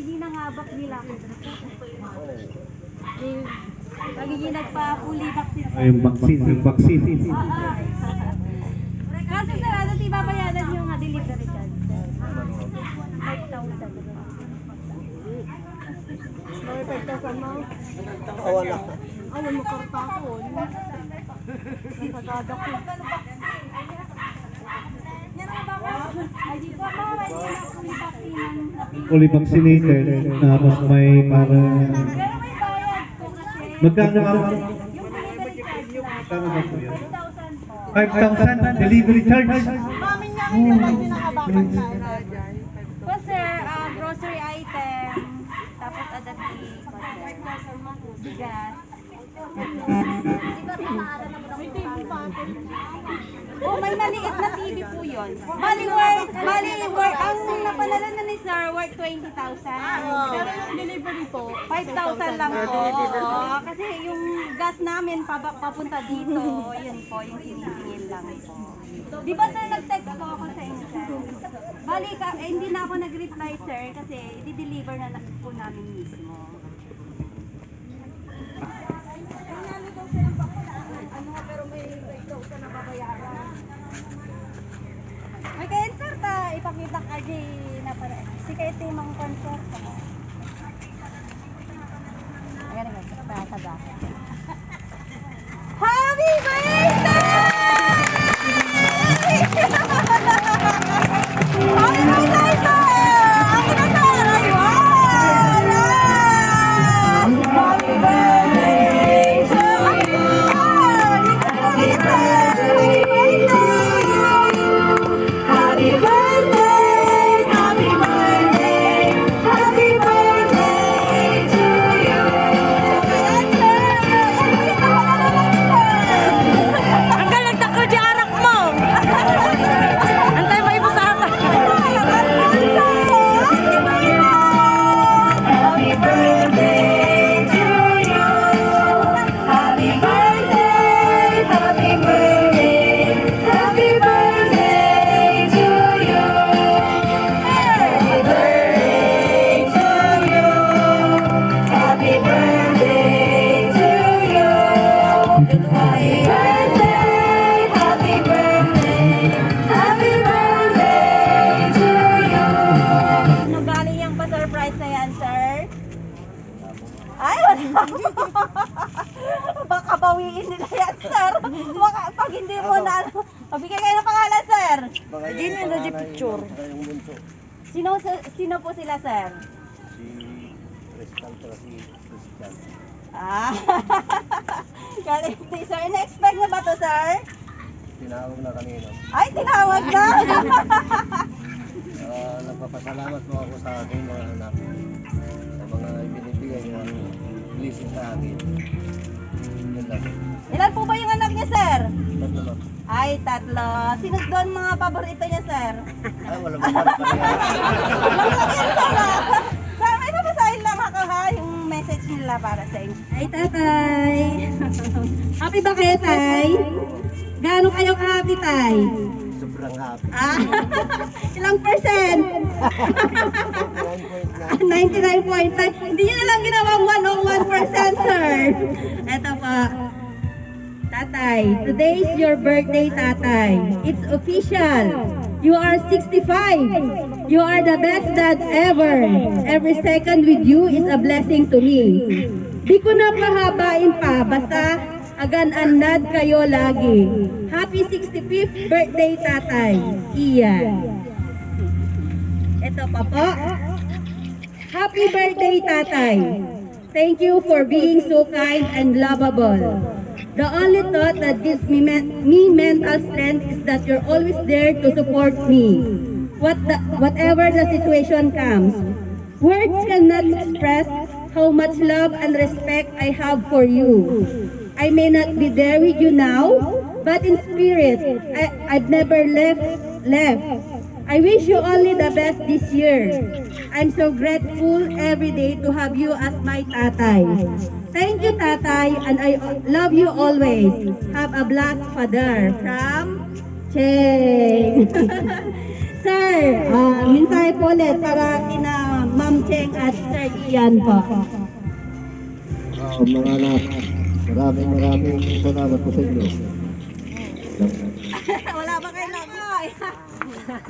hindi nangabak nila ako. Lagi nagpa-fully vaccine. Ay, yung vaccine. Kaso sir, ano di babayaran yung delivery charge? 5,000. May 5,000 mo? Wala. Wala mo karta ko. Nasagada ko. Ay, di ba ba, hindi na fully vaccine. Fully vaccinated. Tapos may para... Pero may bayad po kasi. Magkano ang... Yung delivery charge lang. Magkano ba po yan? 5,000 po. 5,000 delivery charge. Mamin namin yung pag pinakabakan na. Po sir, grocery item, tapos adati, bigas. Oh, may maliit na TV po yun. Bali worth, ang napanala na ni sir, worth 20,000. Pero yung delivery po, 5,000 lang po. Oo, kasi yung gas namin papunta dito, yun po, yung sinisingil lang po. Di ba sir, nag-text po ako sa inyo sir? Bali, hindi na ako nag-reply sir, kasi i-deliver na po namin mismo. pero may 5,000 na babayaran. May kain sir ta, ipakita ka na para. Si kayo timang concert. Ayan nga, para sa dati. Happy birthday! Happy birthday sir! Happy na sir! Happy birthday to you! Happy birthday to you! Happy birthday, happy birthday, happy birthday to you. Ang galag ko di anak mo. Antay mo ibutata. Happy birthday to you. Happy birthday, happy birthday, happy birthday to you. Happy birthday to you. Happy birthday to you. Happy birthday, happy birthday, happy birthday to you. Ano galing yung pa-surprise na yan, sir? Ay, wala. Baka bawiin nila yan, sir. Baka, pag hindi mo na, mabigay kayo ng pangalan, sir. Hindi na di picture. Yung bunso. Sino po sila, sir? Si Crystal para si Crystal. Ah, galing si sir. Na-expect na ba to, sir? Tinawag na kanina. Ay, tinawag na. Nagpapasalamat po ako sa aking mga anak sa mga ibinibigay ng blessing sa akin. Yun lang. Ilan po ba yung anak niya, sir? Tatlo lang. Ay, tatlo. Sino doon mga paborito niya, sir? Ay, wala mo pa rin. Lang lang yan, sir. Sir, may babasahin lang ako ha, yung message nila para sa inyo. Ay, tatay. Happy ba kayo, tay? Gaano kayo ka-happy, tay? Sobrang happy. Ah, ilang percent? 99.9. 99.9. Hindi nyo na lang ginawang 101%, sir. Eto po. Tatay, today is your birthday, tatay. It's official. You are 65. You are the best dad ever. Every second with you is a blessing to me. Di ko na pahabain pa, basta agan-anad kayo lagi. Happy 65th birthday, tatay. Iyan. Ito pa po. Happy birthday, tatay. Thank you for being so kind and lovable. The only thought that gives me mental strength is that you're always there to support me. Whatever the situation comes. Words cannot express how much love and respect I have for you. I may not be there with you now, but in spirit, I've never left. I wish you only the best this year. I'm so grateful every day to have you as my tatay. Thank you, tatay, and I love you always. Have a blessed father from Cheng. Sir, minsan po ulit para kina Ma'am Cheng at Sir Ian po. Mga anak, maraming salamat po sa inyo. Wala ba kayo nagoy?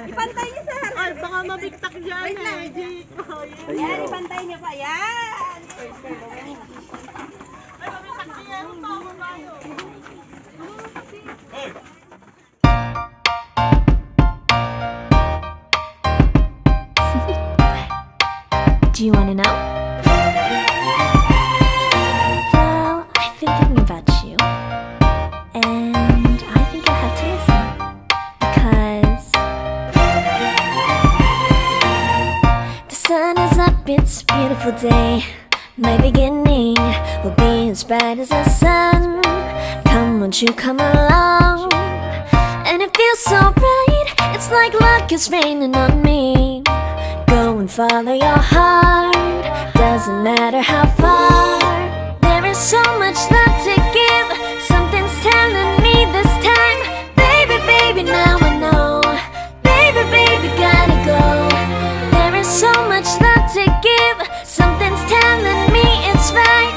Ipantay niyo, sir. Ay, baka mabigtak dyan. Wait lang. Yan, ipantay niyo pa. Yan. Do you want to know? Well, I've been thinking about you, and I think you'll have to listen because the sun is up, it's a beautiful day. My beginning will be as bright as the sun. Come, won't you come along? And it feels so bright, it's like luck is raining on me. Go and follow your heart, doesn't matter how far. There is so much love to give, something's telling me this time. Baby, baby, now I know. Baby, baby, gotta go. There is so much love to give, something's telling me it's right.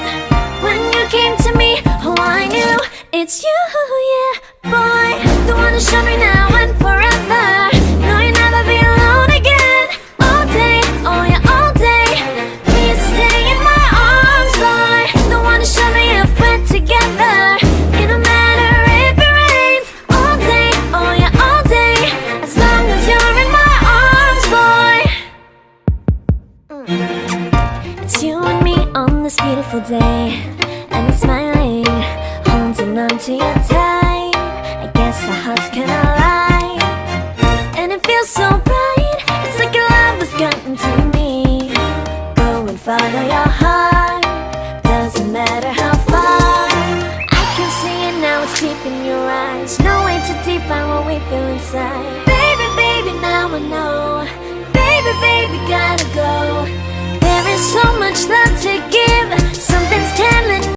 When you came to me, oh I knew it's you, yeah, boy. The one who showed me now and forever. No, you'll never be alone again. All day, oh yeah, all day. Please stay in my arms, boy. The one who showed me if we're together. It don't matter if it rains. All day, oh yeah, all day. As long as you're in my arms, boy. It's you and me on this beautiful day, and it's smiling, holding on to you tight. I guess our hearts can align, and it feels so bright. It's like your love has gotten to me. Go and follow your heart, doesn't matter how far. I can see it now, it's deep in your eyes. No way to define what we feel inside. Baby, baby, now I know. Baby, baby, gotta go. There is so much love to give, something